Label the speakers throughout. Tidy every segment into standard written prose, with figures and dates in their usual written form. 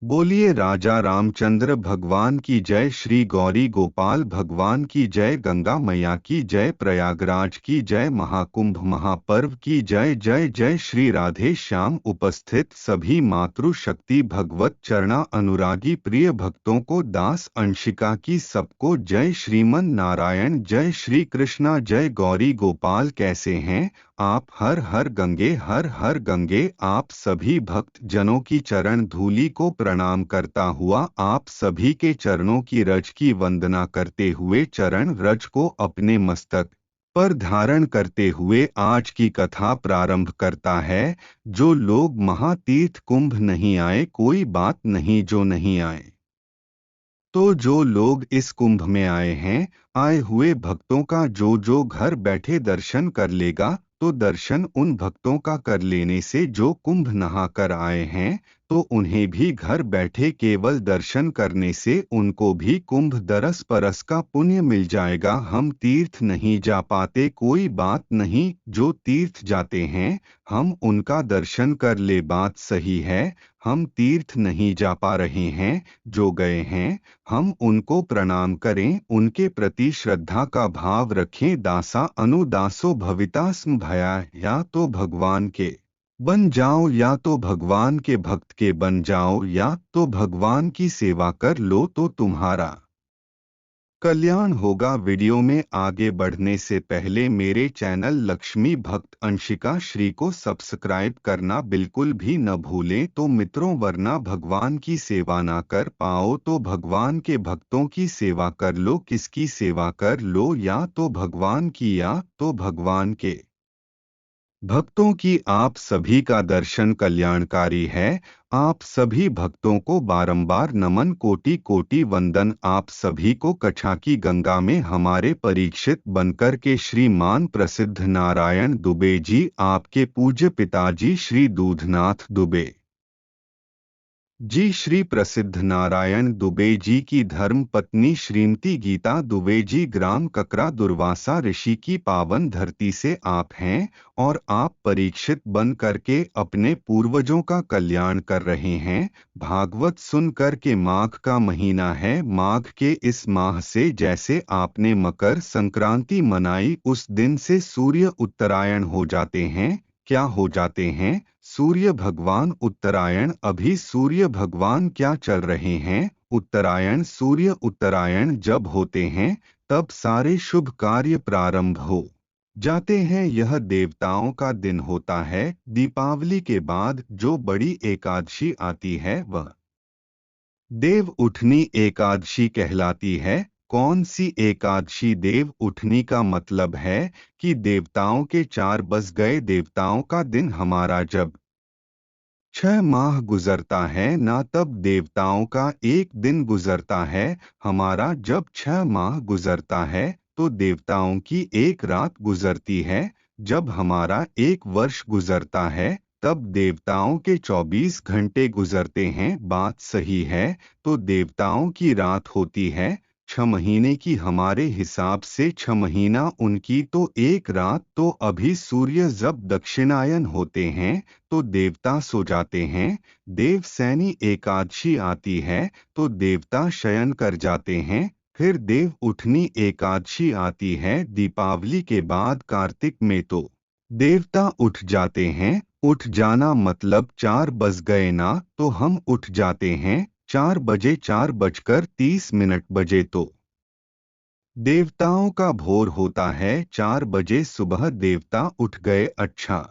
Speaker 1: बोलिए राजा रामचंद्र भगवान की जय, श्री गौरी गोपाल भगवान की जय, गंगा मैया की जय, प्रयागराज की जय, महाकुंभ महापर्व की जय। जय जय श्री राधे श्याम। उपस्थित सभी मातृशक्ति भगवत चरणा अनुरागी प्रिय भक्तों को, दास अंशिका की सबको जय श्रीमन नारायण। जय श्री कृष्णा। जय गौरी गोपाल। कैसे हैं आप? हर हर गंगे, हर हर गंगे। आप सभी भक्त जनों की चरण धूलि को प्रणाम करता हुआ, आप सभी के चरणों की रज की वंदना करते हुए, चरण रज को अपने मस्तक पर धारण करते हुए आज की कथा प्रारंभ करता है। जो लोग महातीर्थ कुंभ नहीं आए, कोई बात नहीं जो नहीं आए, तो जो लोग इस कुंभ में आए हैं, आए हुए भक्तों का जो जो घर बैठे दर्शन कर लेगा, तो दर्शन उन भक्तों का कर लेने से जो कुंभ नहा कर आए हैं, तो उन्हें भी घर बैठे केवल दर्शन करने से उनको भी कुंभ दरस परस का पुण्य मिल जाएगा। हम तीर्थ नहीं जा पाते, कोई बात नहीं, जो तीर्थ जाते हैं हम उनका दर्शन कर ले, बात सही है। हम तीर्थ नहीं जा पा रहे हैं, जो गए हैं हम उनको प्रणाम करें, उनके प्रति श्रद्धा का भाव रखें। दासा अनुदासो भविता स्म भया, या तो भगवान के बन जाओ, या तो भगवान के भक्त के बन जाओ, या तो भगवान की सेवा कर लो तो तुम्हारा कल्याण होगा। वीडियो में आगे बढ़ने से पहले मेरे चैनल लक्ष्मी भक्त अंशिका श्री को सब्सक्राइब करना बिल्कुल भी न भूलें तो मित्रों, वरना भगवान की सेवा ना कर पाओ तो भगवान के भक्तों की सेवा कर लो। किसकी सेवा कर लो? या तो भगवान की, या तो भगवान के भक्तों की। आप सभी का दर्शन कल्याणकारी है। आप सभी भक्तों को बारंबार नमन, कोटि कोटि वंदन। आप सभी को कच्छा की गंगा में हमारे परीक्षित बनकर के श्रीमान प्रसिद्ध नारायण दुबे जी, आपके पूज्य पिताजी श्री दूधनाथ दुबे जी, श्री प्रसिद्ध नारायण दुबे जी की धर्म पत्नी श्रीमती गीता दुबे जी, ग्राम ककरा दुर्वासा ऋषि की पावन धरती से आप हैं, और आप परीक्षित बन करके अपने पूर्वजों का कल्याण कर रहे हैं। भागवत सुन कर के माघ का महीना है, माघ के इस माह से जैसे आपने मकर संक्रांति मनाई, उस दिन से सूर्य उत्तरायण हो जाते हैं। क्या हो जाते हैं? सूर्य भगवान उत्तरायण। अभी सूर्य भगवान क्या चल रहे हैं? उत्तरायण। सूर्य उत्तरायण जब होते हैं तब सारे शुभ कार्य प्रारंभ हो जाते हैं। यह देवताओं का दिन होता है। दीपावली के बाद जो बड़ी एकादशी आती है वह देव उठनी एकादशी कहलाती है। कौन सी एकादशी? देव उठनी का मतलब है कि देवताओं के 4 बज गए। देवताओं का दिन हमारा जब 6 माह गुजरता है ना, तब देवताओं का एक दिन गुजरता है। हमारा जब 6 माह गुजरता है तो देवताओं की एक रात गुजरती है। जब हमारा 1 वर्ष गुजरता है तब देवताओं के 24 घंटे गुजरते हैं। बात सही है। तो देवताओं की रात होती है 6 महीने की। हमारे हिसाब से 6 महीना, उनकी तो एक रात। तो अभी सूर्य जब दक्षिणायन होते हैं तो देवता सो जाते हैं। देवसैनी एकादशी आती है तो देवता शयन कर जाते हैं। फिर देव उठनी एकादशी आती है दीपावली के बाद कार्तिक में, तो देवता उठ जाते हैं। उठ जाना मतलब 4 बज गए ना, तो हम उठ जाते हैं 4 बजे, 4:30 बजे, तो देवताओं का भोर होता है 4 बजे सुबह। देवता उठ गए। अच्छा,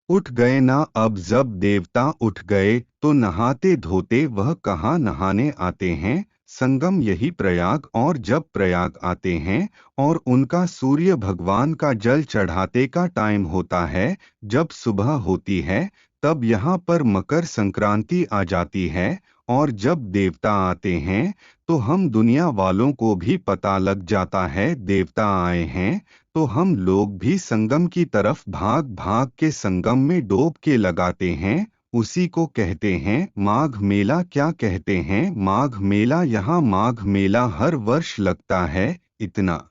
Speaker 1: उठ गए ना। अब जब देवता उठ गए तो नहाते धोते वह कहाँ नहाने आते हैं? संगम, यही प्रयाग। और जब प्रयाग आते हैं और उनका सूर्य भगवान का जल चढ़ाते का टाइम होता है, जब सुबह होती है, तब यहाँ पर मकर संक्रांति आ जाती है। और जब देवता आते हैं तो हम दुनिया वालों को भी पता लग जाता है देवता आए हैं, तो हम लोग भी संगम की तरफ भाग भाग के संगम में डोब के लगाते हैं। उसी को कहते हैं माघ मेला। क्या कहते हैं? माघ मेला। यहाँ माघ मेला हर वर्ष लगता है। इतना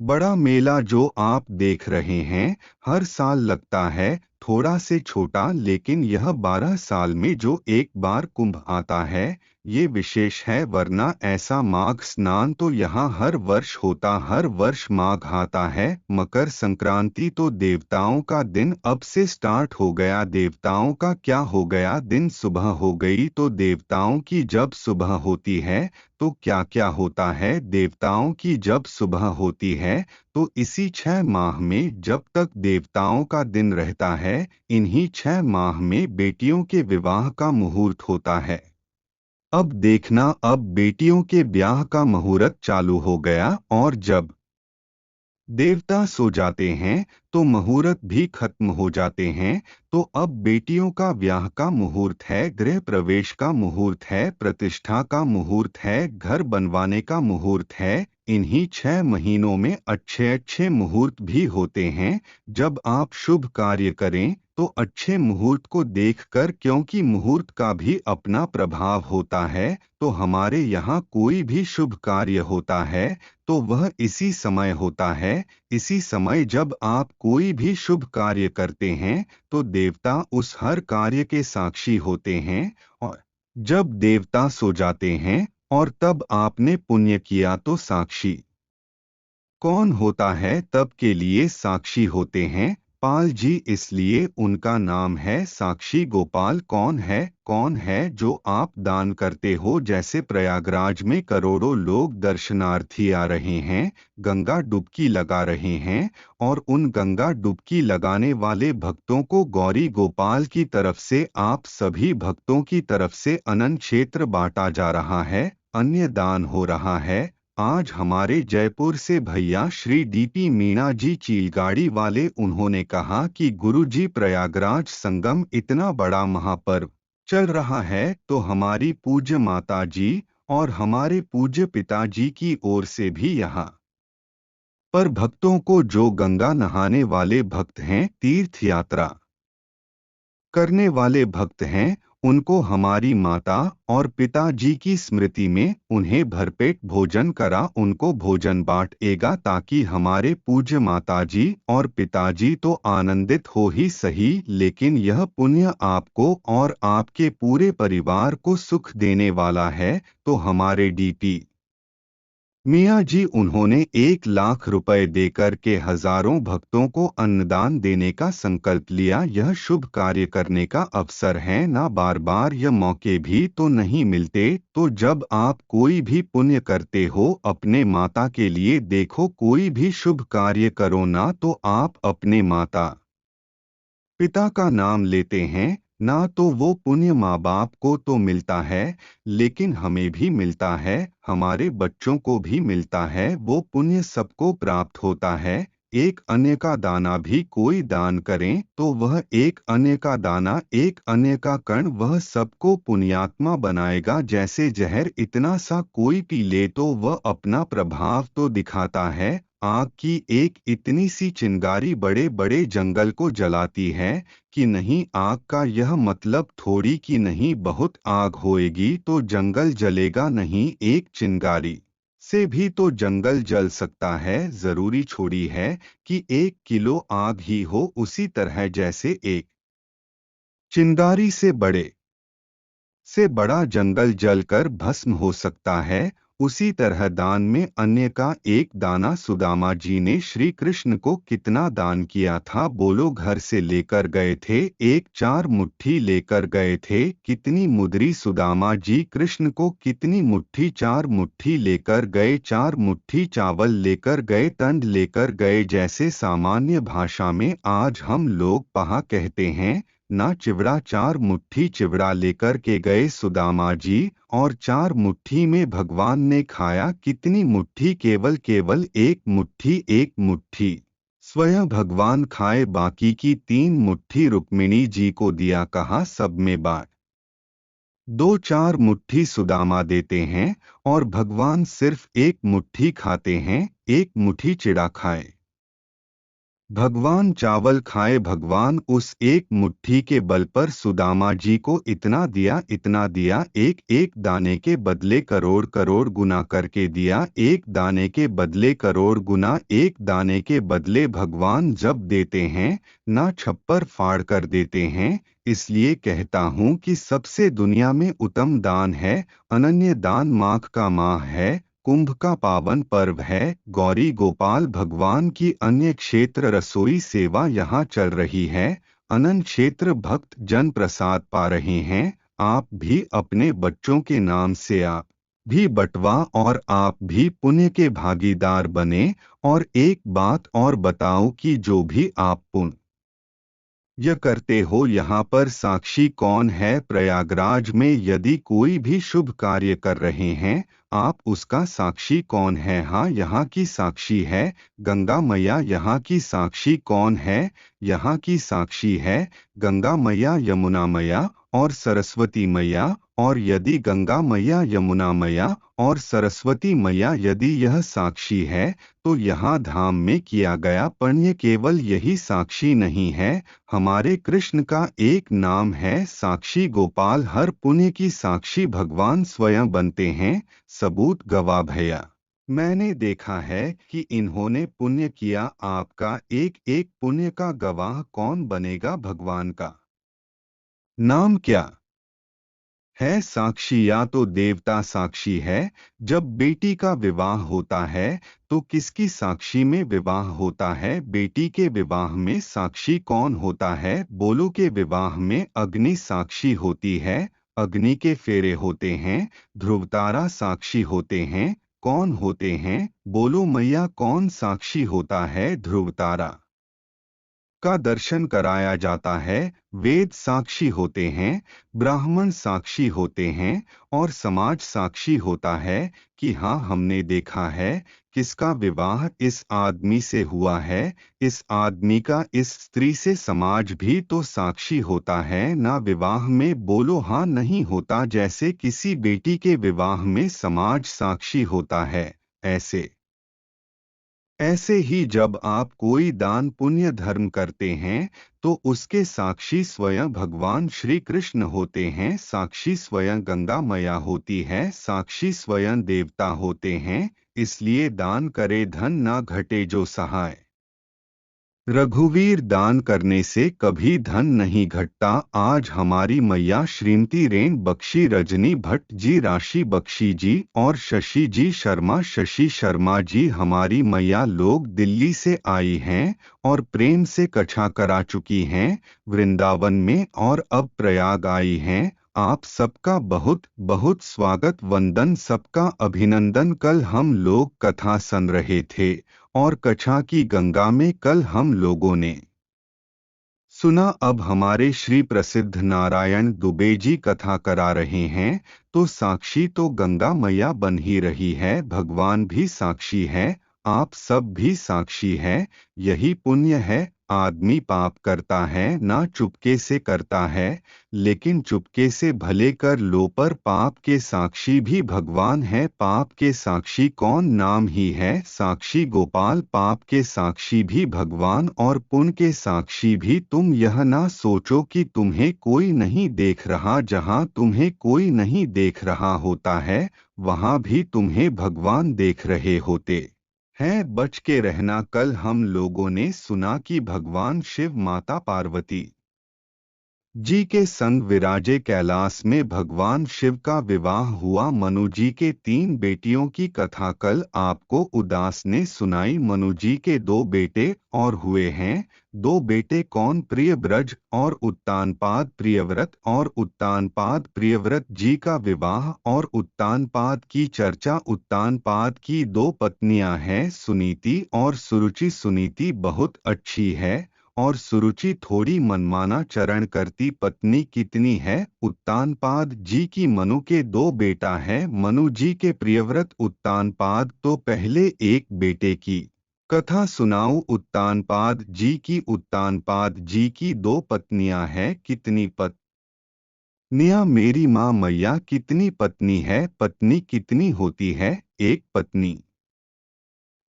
Speaker 1: बड़ा मेला जो आप देख रहे हैं हर साल लगता है। थोड़ा से छोटा, लेकिन यह 12 साल में जो एक बार कुंभ आता है ये विशेष है, वरना ऐसा माघ स्नान तो यहाँ हर वर्ष होता। हर वर्ष माघ आता है। मकर संक्रांति तो देवताओं का दिन अब से स्टार्ट हो गया। देवताओं का क्या हो गया, दिन सुबह हो गई तो देवताओं की जब सुबह होती है तो क्या क्या होता है, देवताओं की जब सुबह होती है तो इसी 6 माह में जब तक देवताओं का दिन रहता है, इन्हीं 6 माह में बेटियों के विवाह का मुहूर्त होता है। अब देखना, अब बेटियों के ब्याह का मुहूर्त चालू हो गया, और जब देवता सो जाते हैं तो मुहूर्त भी खत्म हो जाते हैं। तो अब बेटियों का ब्याह का मुहूर्त है, गृह प्रवेश का मुहूर्त है, प्रतिष्ठा का मुहूर्त है, घर बनवाने का मुहूर्त है। इन्हीं 6 महीनों में अच्छे अच्छे मुहूर्त भी होते हैं। जब आप शुभ कार्य करें तो अच्छे मुहूर्त को देखकर, क्योंकि मुहूर्त का भी अपना प्रभाव होता है, तो हमारे यहाँ कोई भी शुभ कार्य होता है तो वह इसी समय होता है। इसी समय जब आप कोई भी शुभ कार्य करते हैं तो देवता उस हर कार्य के साक्षी होते हैं, और जब देवता सो जाते हैं और तब आपने पुण्य किया तो साक्षी कौन होता है, तब के लिए साक्षी होते हैं पाल जी, इसलिए उनका नाम है साक्षी गोपाल। कौन है जो आप दान करते हो, जैसे प्रयागराज में करोड़ों लोग दर्शनार्थी आ रहे हैं, गंगा डुबकी लगा रहे हैं, और उन गंगा डुबकी लगाने वाले भक्तों को गौरी गोपाल की तरफ से, आप सभी भक्तों की तरफ से अनंत क्षेत्र बांटा जा रहा है, अन्य दान हो रहा है। आज हमारे जयपुर से भैया श्री डीपी मीणा जी चीलगाड़ी वाले, उन्होंने कहा कि गुरुजी प्रयागराज संगम इतना बड़ा महापर्व चल रहा है तो हमारी पूज्य माता जी और हमारे पूज्य पिताजी की ओर से भी यहाँ पर भक्तों को, जो गंगा नहाने वाले भक्त हैं, तीर्थ यात्रा करने वाले भक्त हैं, उनको हमारी माता और पिताजी की स्मृति में उन्हें भरपेट भोजन करा, उनको भोजन बांटेगा, ताकि हमारे पूज्य माताजी और पिताजी तो आनंदित हो ही सही, लेकिन यह पुण्य आपको और आपके पूरे परिवार को सुख देने वाला है। तो हमारे डीपी मियाँ जी, उन्होंने 1 लाख रुपए देकर के हजारों भक्तों को अन्नदान देने का संकल्प लिया। यह शुभ कार्य करने का अवसर है ना, बार बार यह मौके भी तो नहीं मिलते। तो जब आप कोई भी पुण्य करते हो अपने माता के लिए, देखो कोई भी शुभ कार्य करो ना तो आप अपने माता पिता का नाम लेते हैं ना, तो वो पुण्य माँ बाप को तो मिलता है, लेकिन हमें भी मिलता है, हमारे बच्चों को भी मिलता है, वो पुण्य सबको प्राप्त होता है। एक अन्य का दाना भी कोई दान करें तो वह एक अन्य का दाना, एक अन्य का कण, वह सबको पुण्यात्मा बनाएगा। जैसे जहर इतना सा कोई पी ले तो वह अपना प्रभाव तो दिखाता है। आग की एक इतनी सी चिंगारी बड़े बड़े जंगल को जलाती है कि नहीं, आग का यह मतलब थोड़ी कि नहीं बहुत आग होएगी तो जंगल जलेगा नहीं, एक चिंगारी से भी तो जंगल जल सकता है। जरूरी छोड़ी है कि 1 किलो आग ही हो, उसी तरह जैसे एक चिंगारी से बड़ा जंगल जलकर भस्म हो सकता है, उसी तरह दान में अन्य का एक दाना। सुदामा जी ने श्री कृष्ण को कितना दान किया था, बोलो, घर से लेकर गए थे, एक 4 मुट्ठी लेकर गए थे। कितनी मुद्री सुदामा जी कृष्ण को, कितनी मुट्ठी, 4 मुट्ठी लेकर गए, 4 मुट्ठी चावल लेकर गए, तंड लेकर गए। जैसे सामान्य भाषा में आज हम लोग पहा कहते हैं ना, चिवड़ा, 4 मुट्ठी चिवड़ा लेकर के गए सुदामा जी, और 4 मुट्ठी में भगवान ने खाया कितनी मुट्ठी, केवल एक मुट्ठी स्वयं भगवान खाए, बाकी की 3 मुट्ठी रुक्मिणी जी को दिया, कहा सब में बांट दो। 4 मुट्ठी सुदामा देते हैं और भगवान सिर्फ 1 मुट्ठी खाते हैं, 1 मुट्ठी चिड़ा खाए। भगवान चावल खाए। भगवान उस एक मुट्ठी के बल पर सुदामा जी को इतना दिया, एक एक दाने के बदले करोड़ करोड़ गुना करके दिया, एक दाने के बदले करोड़ गुना, एक दाने के बदले भगवान जब देते हैं ना छप्पर फाड़ कर देते हैं। इसलिए कहता हूँ कि सबसे दुनिया में उत्तम दान है, अनन्य दान माघ का माह है, कुंभ का पावन पर्व है। गौरी गोपाल भगवान की अन्य क्षेत्र रसोई सेवा यहाँ चल रही है, अनंत क्षेत्र भक्त जन प्रसाद पा रहे हैं। आप भी अपने बच्चों के नाम से आप भी बंटवा और आप भी पुण्य के भागीदार बने। और एक बात और बताओ कि जो भी आप पुण्य यह करते हो, यहाँ पर साक्षी कौन है? प्रयागराज में यदि कोई भी शुभ कार्य कर रहे हैं, आप उसका साक्षी कौन है? हाँ, यहाँ की साक्षी है गंगा मैया। यहाँ की साक्षी कौन है? यहाँ की साक्षी है गंगा मैया, यमुना मैया और सरस्वती मैया। और यदि गंगा मैया, यमुना मैया और सरस्वती मैया यदि यह साक्षी है, तो यहाँ धाम में किया गया पुण्य केवल यही साक्षी नहीं है, हमारे कृष्ण का एक नाम है साक्षी गोपाल। हर पुण्य की साक्षी भगवान स्वयं बनते हैं। सबूत गवाह भैया, मैंने देखा है कि इन्होंने पुण्य किया। आपका एक एक पुण्य का गवाह कौन बनेगा? भगवान का नाम क्या है? साक्षी या तो देवता साक्षी है। जब बेटी का विवाह होता है तो किसकी साक्षी में विवाह होता है? बेटी के विवाह में साक्षी कौन होता है? बोलो के विवाह में अग्नि साक्षी होती है, अग्नि के फेरे होते हैं। ध्रुवतारा साक्षी होते हैं। कौन होते हैं? बोलो मैया, कौन साक्षी होता है? ध्रुवतारा का दर्शन कराया जाता है। वेद साक्षी होते हैं, ब्राह्मण साक्षी होते हैं और समाज साक्षी होता है कि हाँ, हमने देखा है किसका विवाह इस आदमी से हुआ है, इस आदमी का इस स्त्री से। समाज भी तो साक्षी होता है ना विवाह में? बोलो हाँ, नहीं होता। जैसे किसी बेटी के विवाह में समाज साक्षी होता है, ऐसे ही जब आप कोई दान पुण्य धर्म करते हैं तो उसके साक्षी स्वयं भगवान श्री कृष्ण होते हैं, साक्षी स्वयं गंगा मैया होती है, साक्षी स्वयं देवता होते हैं। इसलिए दान करे धन ना घटे जो सहाय। रघुवीर, दान करने से कभी धन नहीं घटता। आज हमारी मैया श्रीमती रेण बख्शी, रजनी भट्ट जी, राशि बख्शी जी और शशि शर्मा जी, हमारी मैया लोग दिल्ली से आई हैं और प्रेम से कथा करा चुकी हैं वृंदावन में और अब प्रयाग आई हैं। आप सबका बहुत बहुत स्वागत, वंदन, सबका अभिनंदन। कल हम लोग कथा सुन रहे थे और कच्छा की गंगा में कल हम लोगों ने सुना। अब हमारे श्री प्रसिद्ध नारायण दुबे जी कथा करा रहे हैं, तो साक्षी तो गंगा मैया बन ही रही है, भगवान भी साक्षी है, आप सब भी साक्षी है। यही पुण्य है। आदमी पाप करता है ना चुपके से करता है, लेकिन चुपके से भले कर लो, पर पाप के साक्षी भी भगवान है। पाप के साक्षी कौन? नाम ही है साक्षी गोपाल। पाप के साक्षी भी भगवान और पुण्य के साक्षी भी तुम। यह ना सोचो कि तुम्हें कोई नहीं देख रहा, जहाँ तुम्हें कोई नहीं देख रहा होता है वहाँ भी तुम्हें भगवान देख रहे होते हैं। बच के रहना। कल हम लोगों ने सुना कि भगवान शिव माता पार्वती जी के संग विराजे कैलाश में भगवान शिव का विवाह हुआ। मनु जी के 3 बेटियों की कथा कल आपको उदास ने सुनाई। मनु जी के 2 बेटे और हुए हैं। 2 बेटे कौन? प्रियव्रज और उत्तानपाद प्रियव्रत। और उत्तानपाद प्रियव्रत जी का विवाह और उत्तानपाद की चर्चा। उत्तानपाद की 2 पत्नियां हैं, सुनीति और सुरुचि। सुनीति बहुत अच्छी है और सुरुचि थोड़ी मनमाना चरण करती। पत्नी कितनी है? उत्तानपाद जी की मनु के 2 बेटा है। मनु जी के प्रियव्रत उत्तानपाद। तो पहले एक बेटे की कथा सुनाओ उत्तानपाद जी की। उत्तानपाद जी की 2 पत्नियां हैं। कितनी पत्नियां? मेरी माँ मैया, कितनी पत्नी है? पत्नी कितनी होती है? एक पत्नी।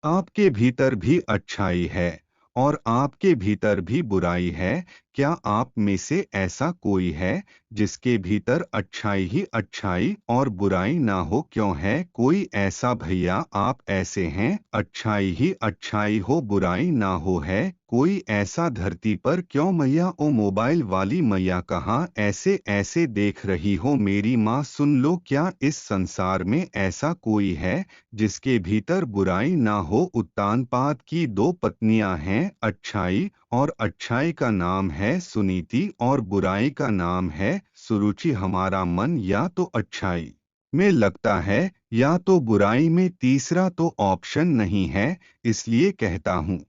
Speaker 1: आपके भीतर भी अच्छाई है और आपके भीतर भी बुराई है। क्या आप में से ऐसा कोई है जिसके भीतर अच्छाई ही अच्छाई और बुराई ना हो? क्यों है कोई ऐसा भैया? आप ऐसे हैं, अच्छाई ही अच्छाई हो बुराई ना हो? है कोई ऐसा धरती पर? क्यों मैया? ओ मोबाइल वाली मैया, कहाँ ऐसे ऐसे देख रही हो? मेरी माँ सुन लो, क्या इस संसार में ऐसा कोई है जिसके भीतर बुराई ना हो? उत्तानपाद की दो पत्नियां हैं, अच्छाई और अच्छाई का नाम है सुनीति और बुराई का नाम है सुरुचि। हमारा मन या तो अच्छाई में लगता है या तो बुराई में, तीसरा तो ऑप्शन नहीं है। इसलिए कहता हूँ,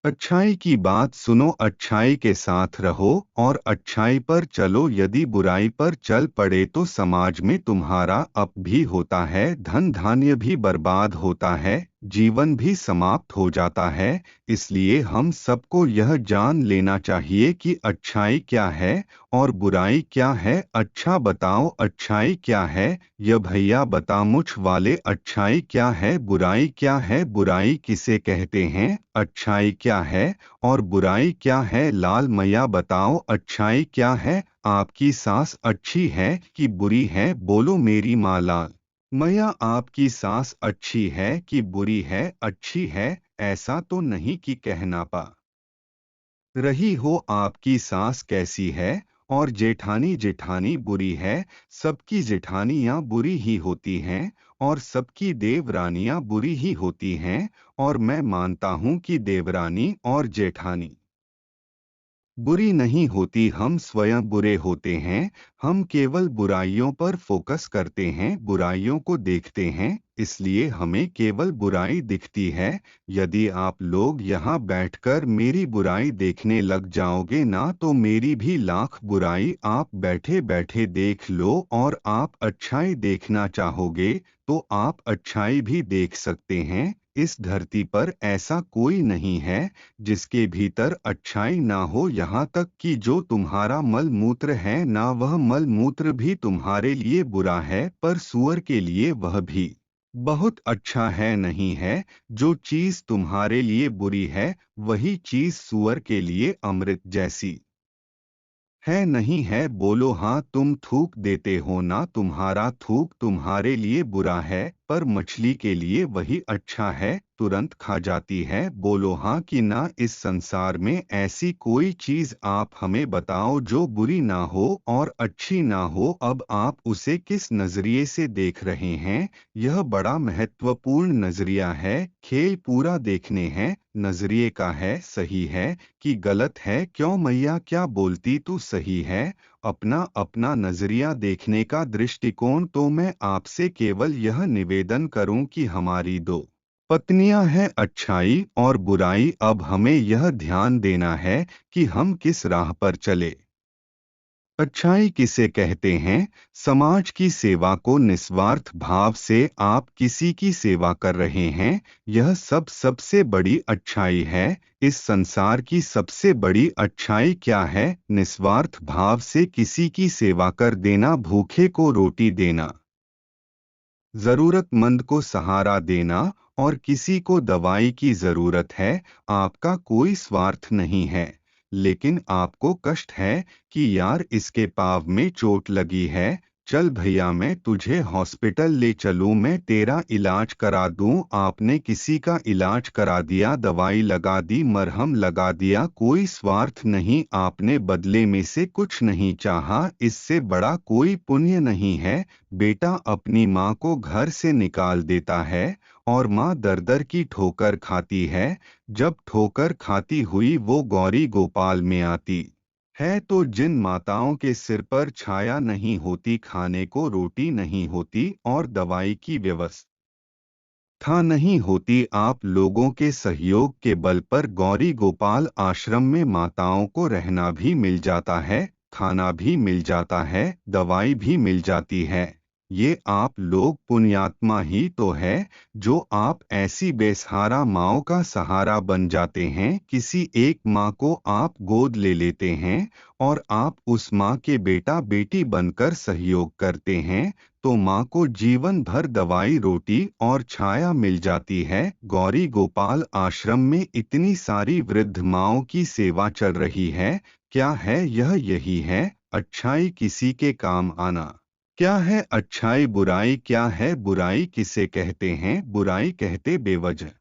Speaker 1: अच्छाई की बात सुनो, अच्छाई के साथ रहो और अच्छाई पर चलो। यदि बुराई पर चल पड़े तो समाज में तुम्हारा अप भी होता है, धन धान्य भी बर्बाद होता है, जीवन भी समाप्त हो जाता है। इसलिए हम सबको यह जान लेना चाहिए कि अच्छाई क्या है और बुराई क्या है। अच्छा बताओ, अच्छाई क्या है? यह भैया बता मुझ वाले, अच्छाई क्या है बुराई क्या है? बुराई किसे कहते हैं? अच्छाई क्या है और बुराई क्या है? लाल मैया बताओ, अच्छाई क्या है? आपकी सास अच्छी है कि बुरी है? बोलो मेरी माँ। लाल मैया, आपकी सास अच्छी है कि बुरी है? अच्छी है, ऐसा तो नहीं कि कहना पा रही हो। आपकी सास कैसी है? और जेठानी, जेठानी बुरी है? सबकी जेठानियाँ बुरी ही होती हैं और सबकी देवरानियाँ बुरी ही होती हैं। और मैं मानता हूँ कि देवरानी और जेठानी बुरी नहीं होती, हम स्वयं बुरे होते हैं। हम केवल बुराइयों पर फोकस करते हैं, बुराइयों को देखते हैं, इसलिए हमें केवल बुराई दिखती है। यदि आप लोग यहाँ बैठकर मेरी बुराई देखने लग जाओगे ना, तो मेरी भी लाख बुराई आप बैठे बैठे देख लो। और आप अच्छाई देखना चाहोगे तो आप अच्छाई भी देख सकते हैं। इस धरती पर ऐसा कोई नहीं है जिसके भीतर अच्छाई ना हो। यहाँ तक कि जो तुम्हारा मल मूत्र है ना, वह मल मूत्र भी तुम्हारे लिए बुरा है, पर सुअर के लिए वह भी बहुत अच्छा है। नहीं है, जो चीज तुम्हारे लिए बुरी है वही चीज सुअर के लिए अमृत जैसी है। नहीं है? बोलो हाँ। तुम थूक देते हो ना, तुम्हारा थूक तुम्हारे लिए बुरा है, पर मछली के लिए वही अच्छा है, तुरंत खा जाती है। बोलो हाँ कि ना। इस संसार में ऐसी कोई चीज आप हमें बताओ जो बुरी ना हो और अच्छी ना हो। अब आप उसे किस नजरिए से देख रहे हैं, यह बड़ा महत्वपूर्ण नजरिया है। खेल पूरा देखने हैं, नजरिए का है, सही है कि गलत है। क्यों मैया, क्या बोलती तू सही है? अपना अपना नजरिया देखने का दृष्टिकोण। तो मैं आपसे केवल यह निवेदन करूं कि हमारी दो पत्नियां हैं, अच्छाई और बुराई। अब हमें यह ध्यान देना है कि हम किस राह पर चले। अच्छाई किसे कहते हैं? समाज की सेवा को निस्वार्थ भाव से आप किसी की सेवा कर रहे हैं, यह सबसे बड़ी अच्छाई है। इस संसार की सबसे बड़ी अच्छाई क्या है? निस्वार्थ भाव से किसी की सेवा कर देना, भूखे को रोटी देना, जरूरतमंद को सहारा देना। और किसी को दवाई की जरूरत है, आपका कोई स्वार्थ नहीं है, लेकिन आपको कष्ट है कि यार इसके पाँव में चोट लगी है, चल भैया मैं तुझे हॉस्पिटल ले चलूं, मैं तेरा इलाज करा दूं। आपने किसी का इलाज करा दिया, दवाई लगा दी, मरहम लगा दिया, कोई स्वार्थ नहीं, आपने बदले में से कुछ नहीं चाहा। इससे बड़ा कोई पुण्य नहीं है। बेटा अपनी माँ को घर से निकाल देता है और माँ दर दर की ठोकर खाती है। जब ठोकर खाती हुई वो गौरी गोपाल में आती है, तो जिन माताओं के सिर पर छाया नहीं होती, खाने को रोटी नहीं होती और दवाई की व्यवस्था नहीं होती, आप लोगों के सहयोग के बल पर गौरी गोपाल आश्रम में माताओं को रहना भी मिल जाता है, खाना भी मिल जाता है, दवाई भी मिल जाती है। ये आप लोग पुण्यात्मा ही तो है जो आप ऐसी बेसहारा माँओं का सहारा बन जाते हैं। किसी एक माँ को आप गोद ले लेते हैं और आप उस माँ के बेटा बेटी बनकर सहयोग करते हैं, तो माँ को जीवन भर दवाई रोटी और छाया मिल जाती है। गौरी गोपाल आश्रम में इतनी सारी वृद्ध माँओं की सेवा चल रही है। क्या है यह? यही है अच्छाई किसी के काम आना। क्या है अच्छाई? बुराई। क्या है बुराई? किसे कहते हैं बुराई? कहते बेवजह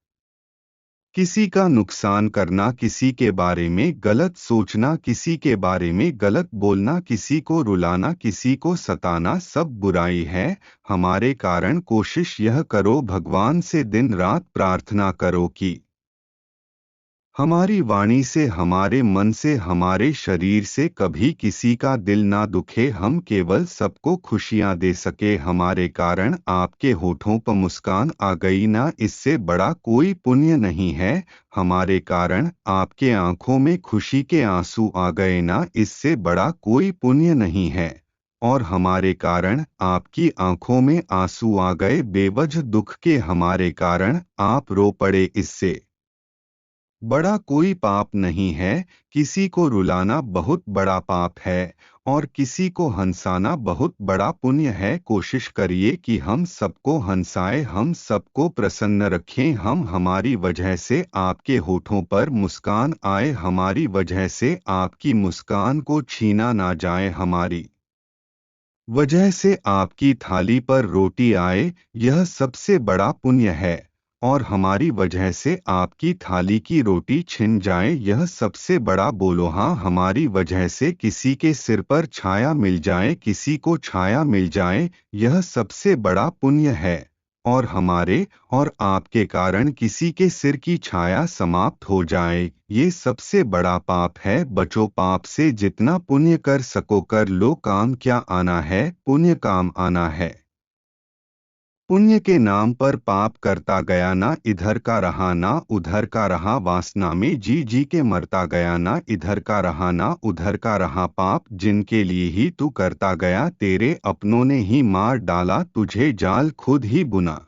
Speaker 1: किसी का नुकसान करना, किसी के बारे में गलत सोचना, किसी के बारे में गलत बोलना, किसी को रुलाना, किसी को सताना, सब बुराई है। हमारे कारण कोशिश यह करो, भगवान से दिन रात प्रार्थना करो कि हमारी वाणी से, हमारे मन से, हमारे शरीर से कभी किसी का दिल ना दुखे, हम केवल सबको खुशियां दे सके। हमारे कारण आपके होठों पर मुस्कान आ गई ना, इससे बड़ा कोई पुण्य नहीं है। हमारे कारण आपके आंखों में खुशी के आंसू आ गए ना, इससे बड़ा कोई पुण्य नहीं है। और हमारे कारण आपकी आंखों में आंसू आ गए बेवजह दुख के, हमारे कारण आप रो पड़े, इससे बड़ा कोई पाप नहीं है। किसी को रुलाना बहुत बड़ा पाप है और किसी को हंसाना बहुत बड़ा पुण्य है। कोशिश करिए कि हम सबको हंसाए, हम सबको प्रसन्न रखें। हमारी वजह से आपके होठों पर मुस्कान आए, हमारी वजह से आपकी मुस्कान को छीना ना जाए, हमारी वजह से आपकी थाली पर रोटी आए, यह सबसे बड़ा पुण्य है। और हमारी वजह से आपकी थाली की रोटी छिन जाए, यह सबसे बड़ा, बोलो हाँ, हमारी वजह से किसी के सिर पर छाया मिल जाए, किसी को छाया मिल जाए, यह सबसे बड़ा पुण्य है। और हमारे और आपके कारण किसी के सिर की छाया समाप्त हो जाए, ये सबसे बड़ा पाप है। बचो पाप से, जितना पुण्य कर सको कर लो। काम क्या आना है? पुण्य काम आना है। पुण्य के नाम पर पाप करता गया ना, इधर का रहा ना उधर का रहा, वासना में जी जी के मरता गया ना, इधर का रहा ना उधर का रहा। पाप जिनके लिए ही तू करता गया, तेरे अपनों ने ही मार डाला तुझे, जाल खुद ही बुना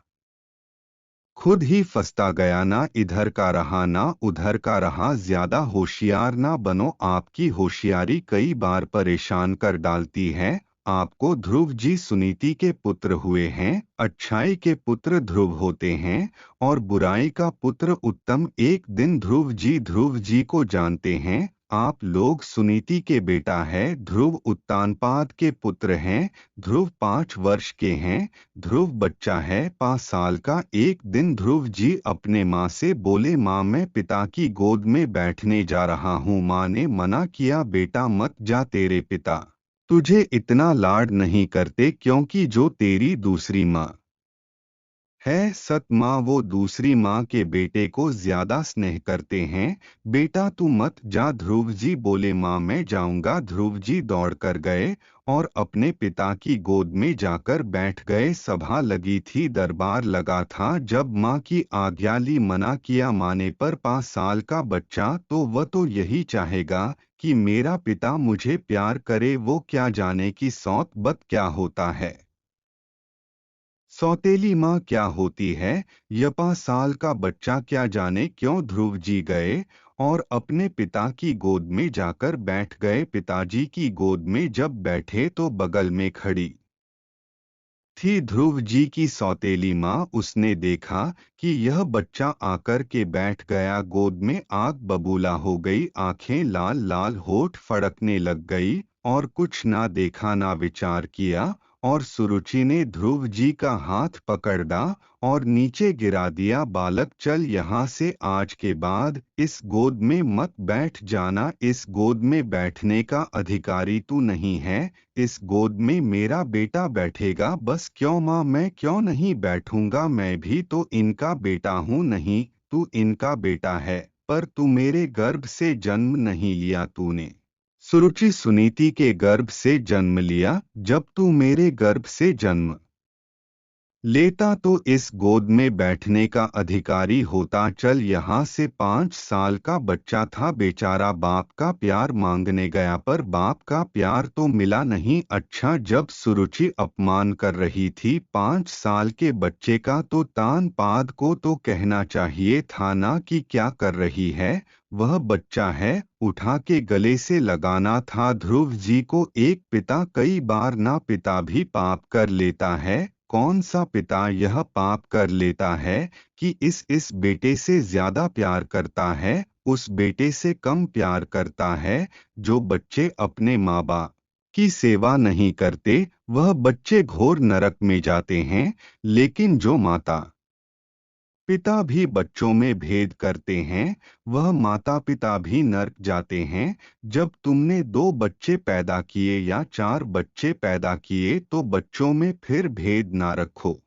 Speaker 1: खुद ही फंसता गया ना, इधर का रहा ना उधर का रहा। ज्यादा होशियार ना बनो, आपकी होशियारी कई बार परेशान कर डालती है। आपको ध्रुव जी सुनीति के पुत्र हुए हैं। अच्छाई के पुत्र ध्रुव होते हैं और बुराई का पुत्र उत्तम। एक दिन ध्रुव जी को जानते हैं आप लोग। सुनीति के बेटा है ध्रुव, उत्तानपाद के पुत्र हैं। ध्रुव 5 वर्ष के हैं। ध्रुव बच्चा है 5 साल का। एक दिन ध्रुव जी अपने माँ से बोले, माँ मैं पिता की गोद में बैठने जा रहा हूँ। माँ ने मना किया, बेटा मत जा, तेरे पिता तुझे इतना लाड नहीं करते, क्योंकि जो तेरी दूसरी माँ है सत माँ, वो दूसरी माँ के बेटे को ज्यादा स्नेह करते हैं। बेटा तू मत जा। ध्रुव जी बोले, माँ मैं जाऊंगा। ध्रुव जी दौड़ कर गए और अपने पिता की गोद में जाकर बैठ गए। सभा लगी थी, दरबार लगा था। जब माँ की आज्ञा ली, मना किया माने पर 5 साल का बच्चा, तो वह तो यही चाहेगा कि मेरा पिता मुझे प्यार करे। वो क्या जाने कि सौत बत क्या होता है, सौतेली माँ क्या होती है। यह 5 साल का बच्चा क्या जाने क्यों। ध्रुव जी गए और अपने पिता की गोद में जाकर बैठ गए। पिताजी की गोद में जब बैठे तो बगल में खड़ी थी ध्रुव जी की सौतेली माँ। उसने देखा कि यह बच्चा आकर के बैठ गया गोद में। आग बबूला हो गई, आंखें लाल लाल, होठ फड़कने लग गई और कुछ ना देखा ना विचार किया। और सुरुचि ने ध्रुव जी का हाथ पकड़ा और नीचे गिरा दिया। बालक चल यहाँ से, आज के बाद इस गोद में मत बैठ जाना। इस गोद में बैठने का अधिकारी तू नहीं है। इस गोद में मेरा बेटा बैठेगा बस। क्यों माँ, मैं क्यों नहीं बैठूंगा? मैं भी तो इनका बेटा हूँ। नहीं, तू इनका बेटा है, पर तू मेरे गर्भ से जन्म नहीं लिया। तूने सुरुचि सुनीति के गर्भ से जन्म लिया। जब तू मेरे गर्भ से जन्म लेता तो इस गोद में बैठने का अधिकारी होता। चल यहाँ से। 5 साल का बच्चा था बेचारा, बाप का प्यार मांगने गया पर बाप का प्यार तो मिला नहीं। अच्छा, जब सुरुचि अपमान कर रही थी 5 साल के बच्चे का, तो तानपाद को तो कहना चाहिए था ना कि क्या कर रही है, वह बच्चा है। उठा के गले से लगाना था। ध्रुव जी को एक पिता कई बार ना पिता भी पाप कर लेता है। कौन सा पिता यह पाप कर लेता है कि इस बेटे से ज्यादा प्यार करता है, उस बेटे से कम प्यार करता है। जो बच्चे अपने माँ बाप की सेवा नहीं करते, वह बच्चे घोर नरक में जाते हैं। लेकिन जो माता पिता भी बच्चों में भेद करते हैं, वह माता पिता भी नर्क जाते हैं। जब तुमने 2 बच्चे पैदा किए या 4 बच्चे पैदा किए, तो बच्चों में फिर भेद ना रखो।